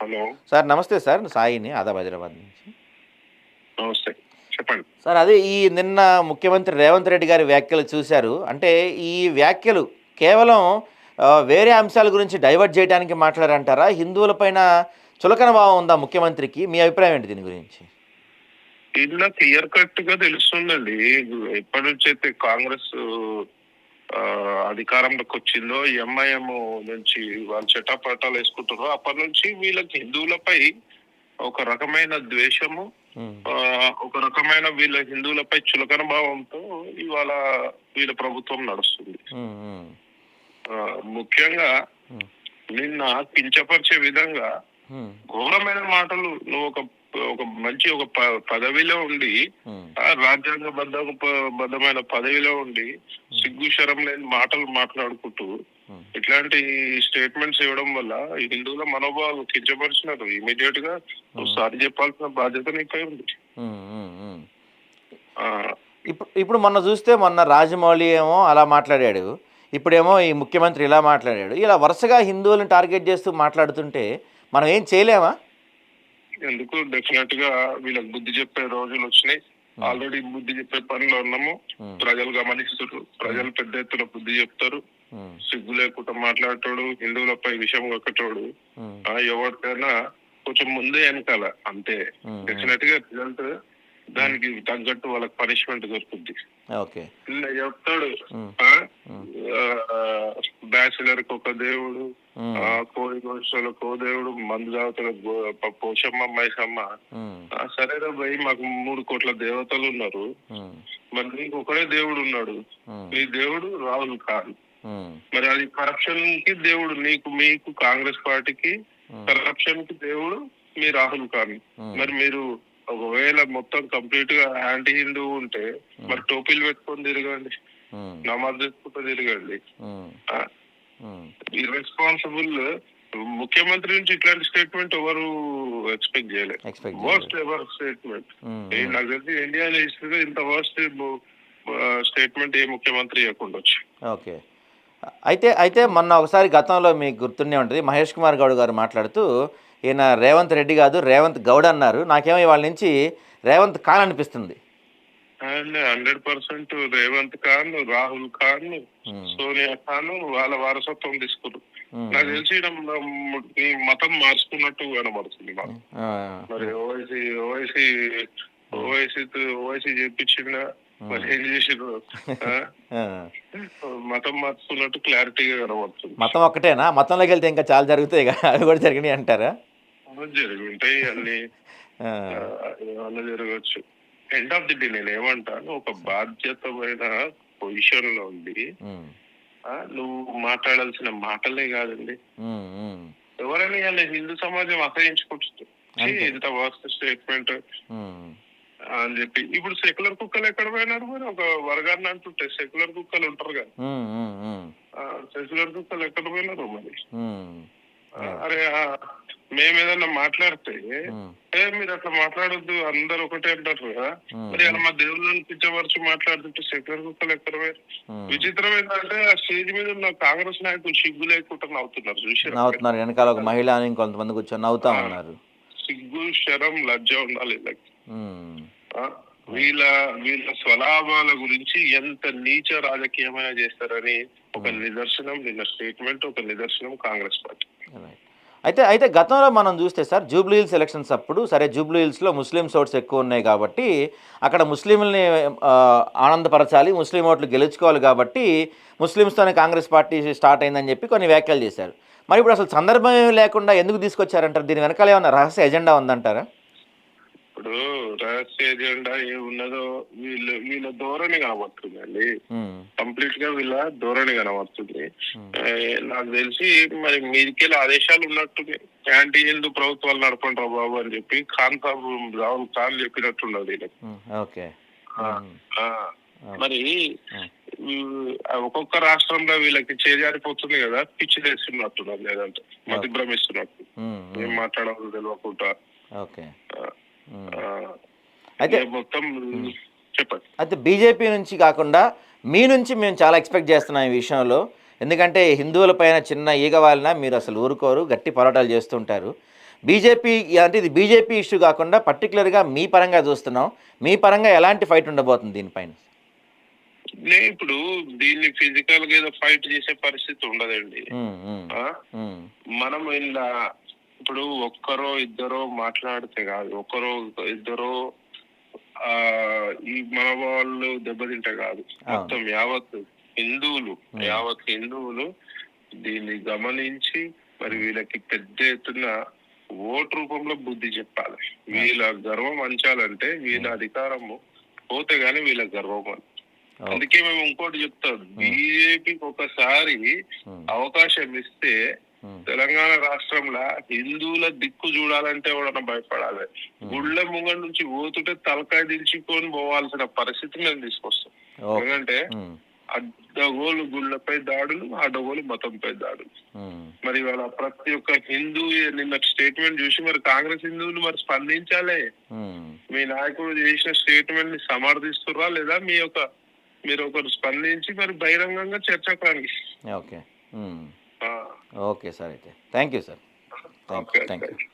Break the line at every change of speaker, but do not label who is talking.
Hello.
Sir నమస్తే sir, సాయిని ఆదాబ్ హైదరాబాద్ నుంచి.
నమస్తే. చెప్పండి.
సార్ అదే ఈ నిన్న ముఖ్యమంత్రి రేవంత్ రెడ్డి గారి వ్యాఖ్యలు చూశారు. అంటే ఈ వ్యాఖ్యలు కేవలం వేరే అంశాల గురించి డైవర్ట్ చేయడానికి మాట్లాడారంటారా? హిందువులపైన చులకన భావం ఉందా ముఖ్యమంత్రికి? మీ అభిప్రాయం ఏంటి దీని గురించి?
ఇలా క్లియర్ కట్ గా తెలుస్తుందండి. ఎప్పటి నుంచి అయితే కాంగ్రెస్ అధికారంలోకి వచ్చిందో, ఎంఐఎం నుంచి వాళ్ళు చట్టాపట్టాలు వేసుకుంటారో అప్పటి నుంచి వీళ్ళకి హిందువులపై ఒక రకమైన ద్వేషము, ఒక రకమైన వీళ్ళ హిందువులపై చులకన భావంతో ఇవాళ వీళ్ళ ప్రభుత్వం నడుస్తుంది. ముఖ్యంగా నిన్న కించపరిచే విధంగా ఘోరమైన మాటలు, నువ్వు ఒక మంచి ఒక పదవిలో ఉండి, రాజ్యాంగబద్ధమైన పదవిలో ఉండి సిగ్గు శరం లేని మాటలు మాట్లాడుకుంటూ ఇట్లాంటి స్టేట్మెంట్స్ ఇవ్వడం వల్ల ఈ హిందువుల మనోభావాలు కించపరిచినారు. ఇమీడియట్ గా సారీ చెప్పాల్సిన బాధ్యత నీపై ఉంది.
ఇప్పుడు మొన్న చూస్తే మొన్న రాజమౌళి ఏమో అలా మాట్లాడాడు, ఇప్పుడేమో ఈ ముఖ్యమంత్రి ఇలా మాట్లాడాడు. ఇలా వరుసగా హిందువులను టార్గెట్ చేస్తూ మాట్లాడుతుంటే మనం ఏం చేయలేమా?
ఎందుకు, డెఫినెట్ గా వీళ్ళకి బుద్ధి చెప్పే రోజులు వచ్చినాయి. ఆల్రెడీ బుద్ధి చెప్పే పనిలో ఉన్నాము. ప్రజలు గమనిస్తారు, ప్రజలు పెద్ద ఎత్తున బుద్ధి చెప్తారు. సిగ్గు లేకుండా మాట్లాడతాడు, హిందువులపై విషయం కక్కటోడు ఎవరికైనా కొంచెం ముందే వెనకాల అంతే. డెఫినెట్ గా రిజల్ట్ దానికి తగ్గట్టు వాళ్ళకి పనిష్మెంట్ దొరుకుద్ది. చెప్తాడు బ్యాచిలర్ కి ఒక దేవుడు, కోడి గోష్ఠులకు ఓ దేవుడు, మందు దావతలకు పోషమ్మ మైసమ్మ. సరేరా భయ్, మాకు 3 కోట్ల దేవతలు ఉన్నారు, మరి నీకు ఒకడే దేవుడు ఉన్నాడు, నీ దేవుడు రాహుల్ ఖాన్. మరి అది కరప్షన్ కి దేవుడు, మీకు కాంగ్రెస్ పార్టీకి కరప్షన్ కి దేవుడు మీ రాహుల్ ఖాన్. మరి మీరు ఒకవేళ మొత్తం కంప్లీట్ గా యాంటీ హిందూ ఉంటే మరి టోపీలు పెట్టుకొని తిరగండి, నమాజ్ చేసుకుంటూ తిరగండి. ఇర్రెస్పాన్సిబుల్ ముఖ్యమంత్రి నుంచి ఇట్లాంటి స్టేట్మెంట్ ఎవరు ఎక్స్పెక్ట్ చేయలేదు. Worst ever statement. నాకు తెలిసి ఇండియన్ హిస్టరీలో ఇంత వర్స్ట్ స్టేట్మెంట్ ఏ ముఖ్యమంత్రి ఇవ్వకుండొచ్చు.
ఓకే. అయితే మొన్న ఒకసారి గతంలో మీకు గుర్తుండే ఉంటుంది, మహేష్ కుమార్ గౌడ్ గారు మాట్లాడుతూ ఈయన రేవంత్ రెడ్డి కాదు రేవంత్ గౌడ్ అన్నారు. నాకేమో ఇవాళ నుంచి రేవంత్ ఖాన్ అనిపిస్తుంది.
100% రేవంత్ ఖాన్, రాహుల్ ఖాన్, సోనియా ఖాన్ వాళ్ళ వారసత్వం తీసుకున్నారు. నాకు తెలిసి మతం మార్చుకున్నట్టు కనబడుతుంది మాకు. మరి ఓవైసీ చేపించిన మరి ఏం చేసిరు, మతం మార్చుకున్నట్టు క్లారిటీగా కనబడుతుంది.
మతం ఒక్కటేనా? మతంలోకి వెళ్తే ఇంకా చాలా జరుగుతాయి కదా, అవి కూడా జరిగినాయి అంటారా?
జరిగి ఉంటాయి అన్ని, ఏమన్నా జరగచ్చు. ఎండ్ ఆఫ్ ది డే నేను ఏమంటాను, ఒక బాధ్యతమైన పొజిషన్ లో ఉంది నువ్వు మాట్లాడాల్సిన మాటలే కాదండి. ఎవరైనా హిందూ సమాజం అసహించుకుంటుంది ఇంత వర్స్ట్ స్టేట్మెంట్ అని చెప్పి. ఇప్పుడు సెక్యులర్ కుక్కలు ఎక్కడ పోయినారు? మరి ఒక వర్గాన్ని అంటుంటే సెక్యులర్ కుక్కలు ఉంటారు కదా, సెక్యులర్ కుక్కలు ఎక్కడ పోయినారు మరి? అరే మేము ఏదన్నా మాట్లాడితే మీరు అట్లా మాట్లాడొద్దు అందరు ఒకటే అంటారు కదా. మరి అలా మా దేవుళ్ళని పిచ్చవరచు మాట్లాడుతుంటే సెక్యులర్ కుక్కలు ఎక్కడ పోయారు? విచిత్రం ఏంటంటే ఆ స్టేజ్ మీద ఉన్న కాంగ్రెస్ నాయకులు సిగ్గు లేకుండా నవ్వుతున్నారు.
చూసి వెనకాల ఒక మహిళ ఇంకొంతమంది కూర్చొని నవ్వుతా ఉన్నారు.
సిగ్గు శరం లజ్జ ఉండాలి. వీళ్ళ స్వలాభాల గురించి ఎంత నీచ రాజకీయమైన చేస్తారని ఒక నిదర్శనం నిన్న స్టేట్మెంట్, ఒక నిదర్శనం కాంగ్రెస్ పార్టీ.
అయితే గతంలో మనం చూస్తే సార్, జూబ్లీ హిల్స్ ఎలక్షన్స్ అప్పుడు, సరే జూబ్లీ హిల్స్లో ముస్లిం ఓట్స్ ఎక్కువ ఉన్నాయి కాబట్టి అక్కడ ముస్లింలని ఆనందపరచాలి, ముస్లిం ఓట్లు గెలుచుకోవాలి కాబట్టి ముస్లిమ్స్తోనే కాంగ్రెస్ పార్టీ స్టార్ట్ అయిందని చెప్పి కొన్ని వ్యాఖ్యలు చేశారు. మరి ఇప్పుడు అసలు సందర్భం లేకుండా ఎందుకు తీసుకొచ్చారంటారు? దీని వెనకాల ఏమన్నా రహస్య ఎజెండా ఉందంటారా?
ఇప్పుడు రహస్య ఎజెండా ఏమున్నదో వీళ్ళ ధోరణి కనబడుతుందండి. కంప్లీట్ గా వీళ్ళ ధోరణి కనబడుతుంది. నాకు తెలిసి మరి మీదికెళ్ళి ఆదేశాలు ఉన్నట్టుంది. యాంటీ హిందూ ప్రభుత్వాలు నడపండి బాబు అని చెప్పి ఖాన్ సాబ్ రాహుల్ ఖాన్ చెప్పినట్టున్నది వీళ్ళకి. మరి ఒక్కొక్క రాష్ట్రంలో వీళ్ళకి చేజారిపోతుంది కదా, పిచ్చి తెస్తున్నట్టున్నారు, లేదంటే మతి భ్రమిస్తున్నట్టు, ఏం మాట్లాడాలో తెలియకుండా.
అయితే
మొత్తం చెప్పండి.
అయితే బీజేపీ నుంచి కాకుండా మీ నుంచి మేము చాలా ఎక్స్పెక్ట్ చేస్తున్నాం ఈ విషయంలో. ఎందుకంటే హిందువుల పైన చిన్న ఈగ వాలినా మీరు అసలు ఊరుకోరు, గట్టి పోరాటాలు చేస్తుంటారు. బీజేపీ అంటే ఇది బీజేపీ ఇష్యూ కాకుండా పర్టికులర్గా మీ పరంగా చూస్తున్నాం, మీ పరంగా ఎలాంటి ఫైట్ ఉండబోతుంది దీనిపైన?
ఇప్పుడు దీన్ని ఫిజికల్ గా ఏదో ఫైట్ చేసే పరిస్థితి ఉండదండి.
ఉమ్, ఉమ్,
ఆ?
ఉమ్,
మనం ఇలా ఇప్పుడు ఒక్కరో ఇద్దరో మాట్లాడితే కాదు, ఒక్కరో ఇద్దరో ఆ ఈ మనవాళ్ళు దెబ్బతింటే కాదు, మొత్తం యావత్ హిందువులు, యావత్ హిందువులు దీన్ని గమనించి మరి వీళ్ళకి పెద్ద ఎత్తున ఓటు రూపంలో బుద్ధి చెప్పాలి. వీళ్ళ గర్వం అంచాలంటే వీళ్ళ అధికారము పోతే గానీ వీళ్ళ గర్వం అని. అందుకే మేము ఇంకోటి చెప్తాం, బీజేపీకి ఒకసారి అవకాశం ఇస్తే తెలంగాణ రాష్ట్రంలో హిందువుల దిక్కు చూడాలంటే ఎవడన్నా భయపడాలి. గుళ్ళ ముంగ నుంచి పోతుంటే తలకాయ దించుకొని పోవాల్సిన పరిస్థితి మేము తీసుకొస్తాం. ఎందుకంటే అడ్డగోలు గుళ్ళపై దాడులు, అడ్డగోలు మతంపై దాడులు. మరి వాళ్ళ ప్రతి ఒక్క హిందూ నిన్న స్టేట్మెంట్ చూసి మరి కాంగ్రెస్ హిందువులు మరి స్పందించాలి. మీ నాయకుడు చేసిన స్టేట్మెంట్ ని సమర్థిస్తుర్రా లేదా మీరు ఒకరు స్పందించి మరి బహిరంగంగా చర్చకు రండి.
ఓకే, ఓకే సార్, అయితే thank you sir, thank you.